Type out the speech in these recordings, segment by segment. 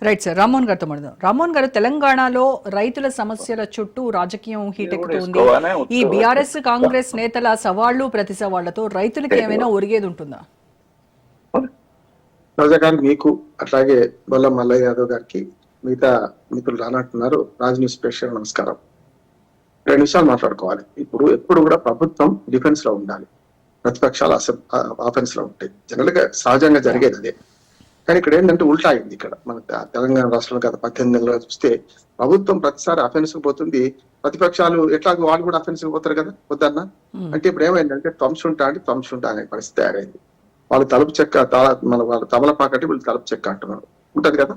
Right sir. Rammohan గారితో మాట్లాడదాం. రామ్మోహన్ గారు, తెలంగాణలో రైతుల సమస్యల చుట్టూ రాజకీయం హీటెక్కుతోంది. ఈ బీఆర్ఎస్ కాంగ్రెస్ నేతల సవాళ్లు ప్రతి సవాళ్లతో రైతులకి ఏమైనా ఒరిగేది ఉంటుందా? రోజా గారు, మీకు అట్లాగే బొల్ల మల్లయ్య యాదవ్ గారికి, మిగతా మిత్రులు రానంటున్నారు, రాజ్ న్యూస్ ప్రేక్షకులకు నమస్కారం. 2 నిమిషాలు మాట్లాడుకోవాలి. ఎప్పుడు కూడా ప్రభుత్వం డిఫెన్స్ లో ఉండాలి, ప్రతిపక్షాలు ఆఫెన్స్ లో ఉంటాయి. జనరల్ గా సహజంగా జరిగేది అదే. కానీ ఇక్కడ ఏంటంటే ఉల్టా అయింది. ఇక్కడ మన తెలంగాణ రాష్ట్రంలో గత 18 నెలలుగా చూస్తే ప్రభుత్వం ప్రతిసారి అఫెన్స్ కు పోతుంది, ప్రతిపక్షాలు ఎట్లాగో వాళ్ళు కూడా అఫెన్స్ కు పోతారు కదా వద్దన్నా. అంటే ఇప్పుడు ఏమైందంటే త్వంశుంటా అనే పరిస్థితి తయారైంది. వాళ్ళు తలుపు చెక్క వాళ్ళ తమలపాకటి వీళ్ళు తలుపు చెక్క అంటున్నారు ఉంటది కదా.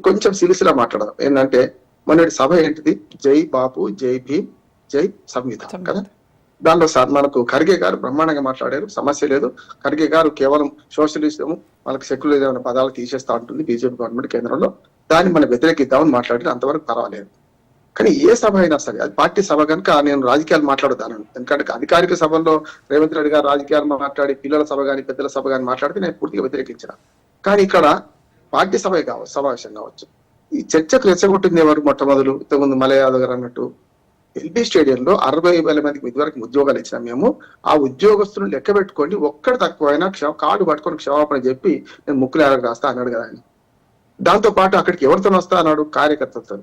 కొంచెం సిలిసిలా మాట్లాడదాం. ఏంటంటే మొన్నటి సభ ఏంటిది? జై బాపు, జై భీమ్, జై సంవిధానం కదా. దానిలో మనకు ఖర్గే గారు బ్రహ్మాండంగా మాట్లాడారు, సమస్య లేదు. ఖర్గే గారు కేవలం సోషలిజం, వాళ్ళకి సెక్యులరిజం అనే పదాలు తీసేస్తా ఉంటుంది బీజేపీ గవర్నమెంట్ కేంద్రంలో, దాన్ని మనం వ్యతిరేకిద్దామని మాట్లాడిన అంతవరకు పర్వాలేదు. కానీ ఏ సభ అయినా సరే అది పార్టీ సభ కనుక నేను రాజకీయాలు మాట్లాడతాను. ఎందుకంటే అధికారిక సభల్లో రేవంత్ రెడ్డి గారు రాజకీయాలు మాట్లాడి పిల్లల సభ కానీ పెద్దల సభ కానీ మాట్లాడితే నేను పూర్తిగా వ్యతిరేకించిన. కానీ ఇక్కడ పార్టీ సభ కావచ్చు, సమావేశం కావచ్చు, ఈ చర్చకు రెచ్చగొట్టింది ఎవరు? మొట్టమొదలు ఇంతకుముందు మల్లయ్య యాదవ్ గారు అన్నట్టు ఎల్బీ స్టేడియంలో 60,000 మందికి ఇదివరకు ఉద్యోగాలు ఇచ్చినాం మేము. ఆ ఉద్యోగస్తులను లెక్క పెట్టుకోండి, ఒక్కడు తక్కువైనా కాడు పట్టుకొని క్షమాపణ చెప్పి నేను ముక్కులేరకు రాస్తా అన్నాడు కదా ఆయన. దాంతో పాటు అక్కడికి ఎవరితో వస్తా అన్నాడు? కార్యకర్తలతో.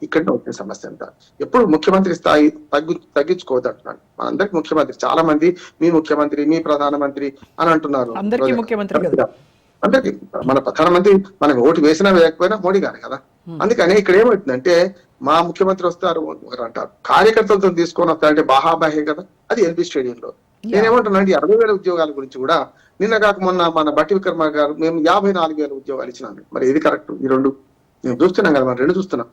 ఇక్కడనే వచ్చే సమస్య అంతా. ఎప్పుడు ముఖ్యమంత్రి స్థాయి తగ్గించుకోవద్దు అంటున్నాడు. మనందరికి ముఖ్యమంత్రి, చాలా మంది మీ ముఖ్యమంత్రి, మీ ప్రధానమంత్రి అని అంటున్నారు. అందరికీ మన ప్రధానమంత్రి మనం ఓటు వేసినా వేయకపోయినా మోడీ గారు కదా. అందుకని ఇక్కడ ఏమవుతుందంటే మా ముఖ్యమంత్రి వస్తారు అంటారు, కార్యకర్తలతో తీసుకొని వస్తారంటే బాహాబాహే కదా. అది ఎల్బీ స్టేడియంలో. నేనేమంటున్నాను, 60,000 ఉద్యోగాల గురించి కూడా నిన్న కాక మొన్న మన బట్టి విక్రమ గారు మేము 54,000 ఉద్యోగాలు ఇచ్చినాను. మరి ఇది కరెక్ట్? ఈ రెండు మేము చూస్తున్నాం కదా, మనం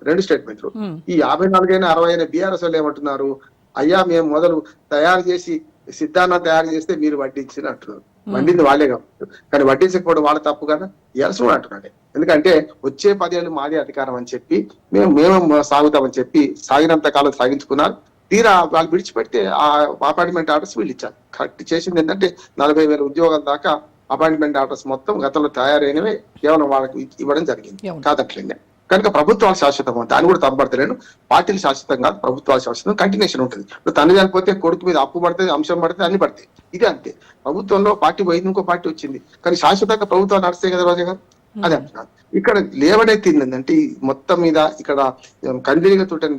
రెండు స్టేట్మెంట్లు. ఈ 54 అయినా 60 అయినా బీఆర్ఎస్ వాళ్ళు ఏమంటున్నారు? అయ్యా మేము మొదలు తయారు చేసి సిద్ధాంతం తయారు చేస్తే మీరు వడ్డించిన అంటున్నారు. వడ్డింది వాళ్ళే కావచ్చు, కానీ వడ్డించకపోవడం వాళ్ళ తప్పు కదా. ఎలసం అంటున్నాడు. ఎందుకంటే వచ్చే 10 ఏళ్ళు మాదే అధికారం అని చెప్పి మేము సాగుతామని చెప్పి సాగినంత కాలం సాగించుకున్నారు. తీరా వాళ్ళు విడిచిపెడితే ఆ అపాయింట్మెంట్ ఆర్డర్స్ వీళ్ళు ఇచ్చారు. కరెక్ట్ చేసింది ఏంటంటే 40,000 ఉద్యోగాల దాకా అపాయింట్మెంట్ ఆర్డర్స్ మొత్తం గతంలో తయారైనవే కేవలం వాళ్ళకి ఇవ్వడం జరిగింది. కాదట్లేదు. కనుక ప్రభుత్వాలు శాశ్వతం, దాన్ని కూడా తప్పబడతలేను. పార్టీలు శాశ్వతం కాదు, ప్రభుత్వాలు శాశ్వతం. కంటిన్యూషన్ ఉంటుంది. ఇప్పుడు తండ్రి చనిపోతే కొడుకు మీద అప్పు పడుతుంది, అంశం పడుతుంది, అన్ని పడతాయి. ఇది అంతే. ప్రభుత్వంలో పార్టీ పోయింది, ఇంకో పార్టీ వచ్చింది, కానీ శాశ్వతంగా ప్రభుత్వాలు నడుస్తాయి కదా రోజా గారు. అదే అంటున్నాను. ఇక్కడ లేవనైతే ఏంటంటే మొత్తం మీద ఇక్కడ కంటిన్యూగా చుట్టని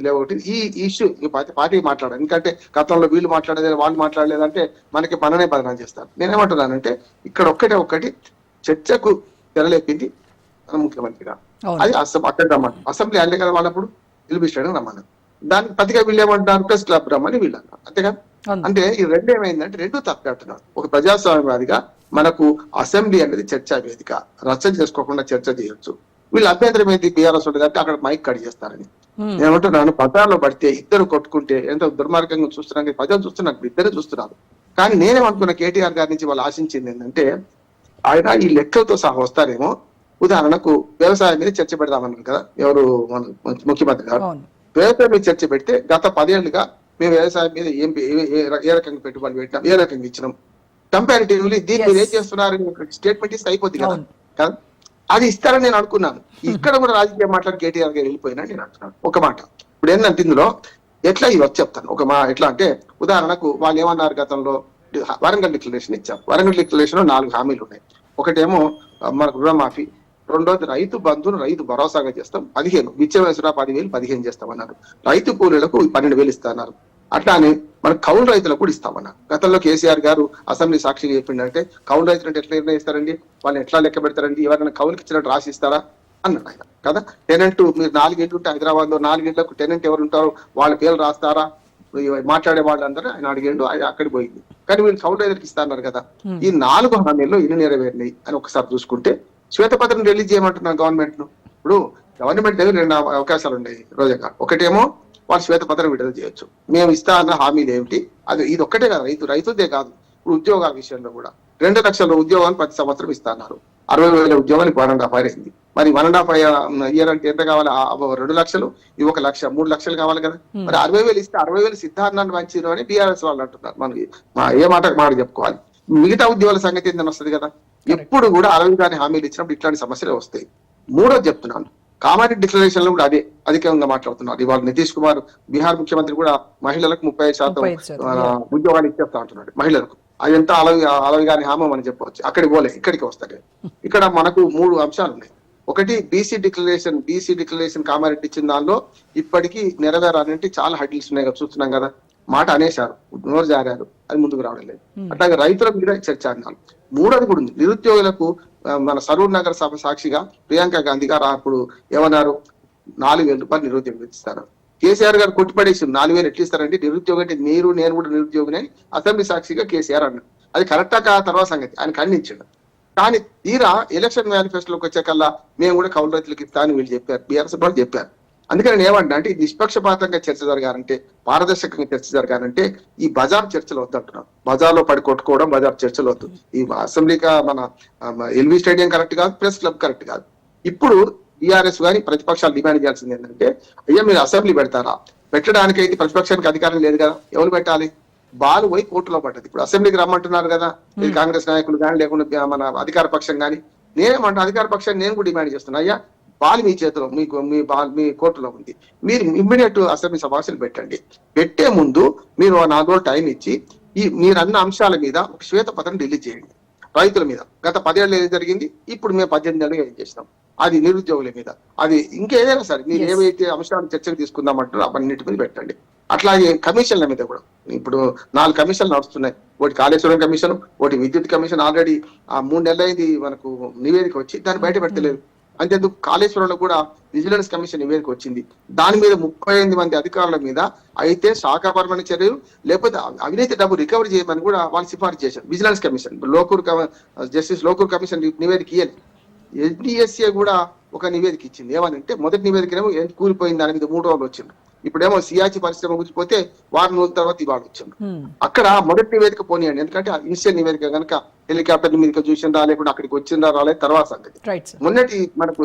లేవగొట్టి ఈ ఇష్యూ పార్టీ మాట్లాడాలి. ఎందుకంటే గతంలో వీళ్ళు మాట్లాడలేదు, వాళ్ళు మాట్లాడలేదంటే మనకి మననే బదనాలు చేస్తారు. నేనేమంటున్నానంటే ఇక్కడ ఒక్కటి చర్చకు తెరలేపింది ముఖ్యమంత్రిగా. అది అక్కడ రమ్మన్నారు, అసెంబ్లీ అల్లే కదా వాళ్ళప్పుడు ఎల్బీ స్టేడియం రమ్మన్నారు. దానికి ప్రతిగా వీళ్ళు ఏమంటున్నారు? ప్రెస్ క్లబ్ రమ్మని వీళ్ళు అన్నారు. అంతేగా. అంటే ఈ రెండు ఏమైందంటే రెండు తప్పేస్తున్నారు. ఒక ప్రజాస్వామ్యవాదిగా మనకు అసెంబ్లీ అనేది చర్చా వేదిక, రచ్చ చేసుకోకుండా చర్చ చేయొచ్చు. వీళ్ళు అభ్యంతరం ఏంటి? బీఆర్ఎస్ ఉంటుంది అంటే అక్కడ మైక్ కట్ చేస్తారని. నేనేమంటున్నాను, ప్రచారంలో పడితే ఇద్దరు కొట్టుకుంటే ఎంత దుర్మార్గంగా చూస్తున్నాను. ప్రజలు చూస్తున్నారు, ఇద్దరు చూస్తున్నారు. కానీ నేనేమనుకున్న కేటీఆర్ గారి నుంచి వాళ్ళు ఆశించింది ఏంటంటే ఆయన ఈ లెక్కలతో సహా వస్తారేమో. ఉదాహరణకు వ్యవసాయం మీద చర్చ పెడదామన్నారు కదా ఎవరు ముఖ్యమంత్రి గారు. వ్యవసాయం మీద చర్చ పెడితే గత 10 ఏళ్లుగా మేము వ్యవసాయం మీద ఏ రకంగా పెట్టుబడులు పెట్టినాం, ఏ రకంగా ఇచ్చినాం, కంపారిటివ్లీ దీన్ని మీరు ఏం చేస్తున్నారు స్టేట్మెంట్ ఇస్తే అయిపోద్ది కదా. అది ఇస్తారని నేను అనుకున్నాను. ఇక్కడ కూడా రాజకీయ మాట్లాడి కేటీఆర్ గారు వెళ్ళిపోయినా నేను అంటున్నాను. ఒక మాట ఇప్పుడు ఏంటంటే ఇందులో ఎట్లా ఇవి చెప్తాను. ఎట్లా అంటే ఉదాహరణకు వాళ్ళు ఏమన్నారు, గతంలో వరంగల్ డిక్లరేషన్ ఇచ్చాం. వరంగల్ డిక్లరేషన్ లో 4 హామీలు ఉన్నాయి. ఒకటేమో మనకు రుణమాఫీ, రెండోది రైతు బంధును రైతు భరోసాగా చేస్తాం, 15 విచ్చ వయసులో 10,000 15 చేస్తామన్నారు. రైతు కూలీలకు 12,000 ఇస్తాన్నారు. అట్లానే మనకు కౌలు రైతులకు కూడా ఇస్తామన్నారు. గతంలో కేసీఆర్ గారు అసెంబ్లీ సాక్షిగా చెప్పిందంటే కౌలు రైతులు అంటే ఎట్లా నిర్ణయిస్తారండి, వాళ్ళని ఎట్లా లెక్క పెడతారండి, ఎవరైనా కౌలుకి ఇచ్చినట్టు రాసి ఇస్తారా అన్నాడు ఆయన కదా. టెనెంట్ మీరు 4 ఇండ్లు ఉంటే హైదరాబాద్ లో 4 ఇండ్లకు టెనెంట్ ఎవరు ఉంటారో వాళ్ళ పేర్లు రాస్తారా, మాట్లాడే వాళ్ళందరూ ఆయన అడిగిండు, ఆయన అక్కడికి పోయింది. కానీ వీళ్ళు కౌలు రైతులకు ఇస్తాన్నారు కదా. ఈ 4 హామీల్లో ఎన్ని నెరవేరినాయి అని ఒకసారి చూసుకుంటే శ్వేతపత్రం రిలీజ్ చేయమంటున్నారు గవర్నమెంట్ ను. ఇప్పుడు గవర్నమెంట్ దగ్గర 2 అవకాశాలు ఉన్నాయి రోజా. ఒకటేమో వాళ్ళు శ్వేతపత్రం విడుదల చేయొచ్చు, మేము ఇస్తా అన్న హామీలు ఏమిటి, అది ఇది ఒక్కటే కదా, రైతుదే కాదు ఇప్పుడు ఉద్యోగాల విషయంలో కూడా 2 లక్షల ఉద్యోగాలు ప్రతి సంవత్సరం ఇస్తా అన్నారు. 60,000 ఉద్యోగానికి 1.5 year అయింది. మరి 1.5 year అంటే ఎంత కావాలి? 2 లక్షలు, ఇవి 1 లక్ష, 3 లక్షలు కావాలి కదా. మరి 60,000 ఇస్తే 60,000 సిద్ధార్థాన్ని వంచారు అని బీఆర్ఎస్ వాళ్ళు అంటున్నారు. మనకి ఏ మాట చెప్పుకోవాలి. మిగతా ఉద్యోగాల సంగతి ఏందని వస్తుంది కదా. ఎప్పుడు కూడా 60 హామీలు ఇచ్చినప్పుడు ఇట్లాంటి సమస్యలు వస్తాయి. మూడోది చెప్తున్నాను, కామారెడ్డి డిక్లరేషన్ లో కూడా అదే అధికంగా మాట్లాడుతున్నారు. ఇవాళ నితీష్ కుమార్ బీహార్ ముఖ్యమంత్రి కూడా మహిళలకు 35% 35%, ఉద్యోగాలు ఇచ్చేస్తా అంటున్నాడు మహిళలకు. అది ఎంత అలవిగాని హామం అని చెప్పవచ్చు. అక్కడికి పోలే, ఇక్కడికి వస్తాడు. ఇక్కడ మనకు 3 అంశాలు ఉన్నాయి. ఒకటి బీసీ డిక్లరేషన్ కామారెడ్డి ఇచ్చిన దానిలో ఇప్పటికీ నెరవేరాలంటే చాలా హడ్డిల్స్ ఉన్నాయి కదా, చూస్తున్నాం కదా. మాట అనేశారు, నోరు జారారు, అది ముందుకు రావడం లేదు. అట్లాగే రైతుల మీద చర్చ అన్నారు. మూడోది కూడా ఉంది, నిరుద్యోగులకు మన సరూర్ నగర్ సభ సాక్షిగా ప్రియాంక గాంధీ గారు అప్పుడు ఏమన్నారు, 4,000 రూపాయలు నిరుద్యోగం ఇస్తారు. కేసీఆర్ గారు కొట్టిపడేసి 4,000 ఎట్లా ఇస్తారంటే, నిరుద్యోగం అంటే నేను కూడా నిరుద్యోగిని అని అసెంబ్లీ సాక్షిగా కేసీఆర్ అన్నాడు. అది కరెక్టా కా తర్వాత సంగతి, ఆయన ఖండించాడు. కానీ తీరా ఎలక్షన్ మేనిఫెస్టోలోకి వచ్చేకల్లా మేము కూడా కౌలు రైతులకు ఇస్తా అని వీళ్ళు చెప్పారు, బీఆర్ఎస్ వాళ్ళు చెప్పారు. అందుకని నేను ఏమంటా అంటే, ఇది నిష్పక్షపాతంగా చర్చ జరగాలంటే, పారదర్శకంగా చర్చ జరగాలంటే ఈ బజార్ చర్చలు వద్దంటున్నాం. బజార్లో పడి కొట్టుకోవడం, బజార్ చర్చలు వద్దు. ఈ అసెంబ్లీగా మన ఎల్వి స్టేడియం కరెక్ట్ కాదు, ప్రెస్ క్లబ్ కరెక్ట్ కాదు. ఇప్పుడు బీఆర్ఎస్ కానీ ప్రతిపక్షాలు డిమాండ్ చేయాల్సింది ఏంటంటే, అయ్యా మీరు అసెంబ్లీ పెడతారా? పెట్టడానికి అయితే ప్రతిపక్షానికి అధికారం లేదు కదా, ఎవరు పెట్టాలి? బాలు పోయి కోర్టులో పడ్డది. ఇప్పుడు అసెంబ్లీకి రమ్మంటున్నారు కదా, ఇది కాంగ్రెస్ నాయకులు కానీ లేకుండా మన అధికార పక్షం కానీ. నేనేమంటా, అధికార పక్షాన్ని నేను కూడా డిమాండ్ చేస్తున్నా, అయ్యా బాల్ మీ చేతిలో, మీ కోర్టులో ఉంది, మీరు ఇమ్మీడియట్ అసెంబ్లీ సమావేశాలు పెట్టండి. పెట్టే ముందు మీరు 4 రోజులు టైం ఇచ్చి మీరు అన్న అంశాల మీద ఒక శ్వేతపత్రం రిలీజ్ చేయండి. రైతుల మీద గత 10 ఏళ్ళు ఏది జరిగింది, ఇప్పుడు మేము 18 ఏళ్ళుగా ఏం చేసినాం, అది నిరుద్యోగుల మీద, అది ఇంకేదైనా సరే మీరు ఏవైతే అంశాలు చర్చకు తీసుకుందామంటారో అవన్నిటి మీద పెట్టండి. అట్లాగే కమిషన్ల మీద కూడా ఇప్పుడు 4 కమిషన్లు నడుస్తున్నాయి. ఒకటి కాళేశ్వరం కమిషన్, ఒకటి విద్యుత్ కమిషన్. ఆల్రెడీ 3 నెలలు అయింది మనకు నివేదిక వచ్చి, దాన్ని బయట పెట్టలేదు. అంతేందుకు కాళేశ్వరంలో కూడా విజిలెన్స్ కమిషన్ నివేదిక వచ్చింది. దాని మీద 38 మంది అధికారుల మీద అయితే శాఖాపరమైన చర్యలు లేకపోతే అవినీతి డబ్బు రికవరీ చేయమని కూడా వాళ్ళు సిఫార్సు చేశారు. Vigilance commission justice Lokur commission నివేదిక ఇవ్వాలి. ఎన్డీఎస్ఏ కూడా ఒక నివేదిక ఇచ్చింది. ఏమనంటే, మొదటి నివేదికనేమో కూలిపోయింది, దాని మీద 3 రోజులు వచ్చింది. ఇప్పుడేమో సియాచి పరిశ్రమ కూలిపోతే 4 రోజుల తర్వాత ఇవాళ వచ్చింది. అక్కడ మొదటి నివేదిక పోనీయండి, ఎందుకంటే ఇనిషియల్ నివేదిక కనుక హెలికాప్టర్ నివేదిక చూసిందా లేకుండా అక్కడికి వచ్చిందా రాలేదు తర్వాత సంగతి. మొన్నటి మనకు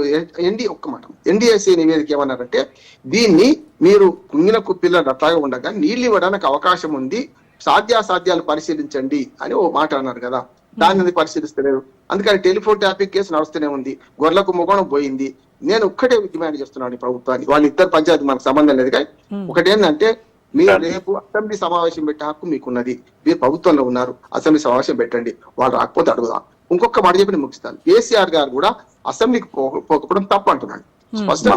ఎన్డీఎస్ఏ నివేదిక ఏమన్నారంటే, దీన్ని మీరు కుంగిన కుప్పిల్ల అట్లాగే ఉండగా నీళ్లు ఇవ్వడానికి అవకాశం ఉంది, సాధ్యాసాధ్యాలు పరిశీలించండి అని ఓ మాట అన్నారు కదా. దాన్ని పరిశీలిస్తలేరు. అందుకని టెలిఫోన్ ట్యాపింగ్ కేసు నడుస్తూనే ఉంది, గొర్రెలకు ముఖం పోయింది. నేను ఒక్కటే డిమాండ్ చేస్తున్నాను ప్రభుత్వాన్ని, వాళ్ళిద్దరు పంచాయతీ మనకు సంబంధం లేదు. కానీ ఒకటేంటంటే, మీరు రేపు అసెంబ్లీ సమావేశం పెట్టే హక్కు మీకున్నది. మీరు ప్రభుత్వంలో ఉన్నారు, అసెంబ్లీ సమావేశం పెట్టండి. వాళ్ళు రాకపోతే అడుగుదాం. ఇంకొక మాట చెప్పి ముగిస్తాను. కేసీఆర్ గారు కూడా అసెంబ్లీకి పోకపోవడం తప్పు అంటున్నాడు. స్పష్టంగా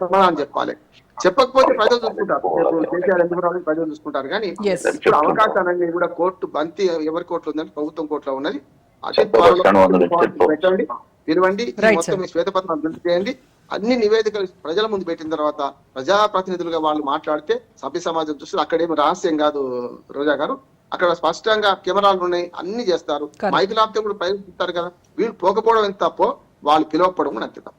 సమాధానం చెప్పాలి. చెప్పకపోతే ప్రజలు చూసుకుంటారు. కేసీఆర్ ఎందుకు రావాలి, ప్రజలు చూసుకుంటారు. కానీ ఇప్పుడు అవకాశాలన్నీ కూడా కోర్టు బంతి ఎవరి కోర్టులో ఉందంటే ప్రభుత్వం కోర్టులో ఉన్నది. అతి పెట్టండి, పిలవండి, మొత్తం శ్వేతపత్రం అభివృద్ధి చేయండి. అన్ని నివేదికలు ప్రజల ముందు పెట్టిన తర్వాత ప్రజాప్రతినిధులుగా వాళ్ళు మాట్లాడితే సభ్య సమాజం చూస్తే అక్కడేమి రహస్యం కాదు రోజా గారు. అక్కడ స్పష్టంగా కెమెరాలు ఉన్నాయి, అన్ని చేస్తారు. మైకులు ఆపితే కూడా ప్రయత్నిస్తారు కదా. వీళ్ళు పోకపోవడం ఎంత తప్పో, వాళ్ళు పిలవకపోవడం కూడా అంతే తప్పు.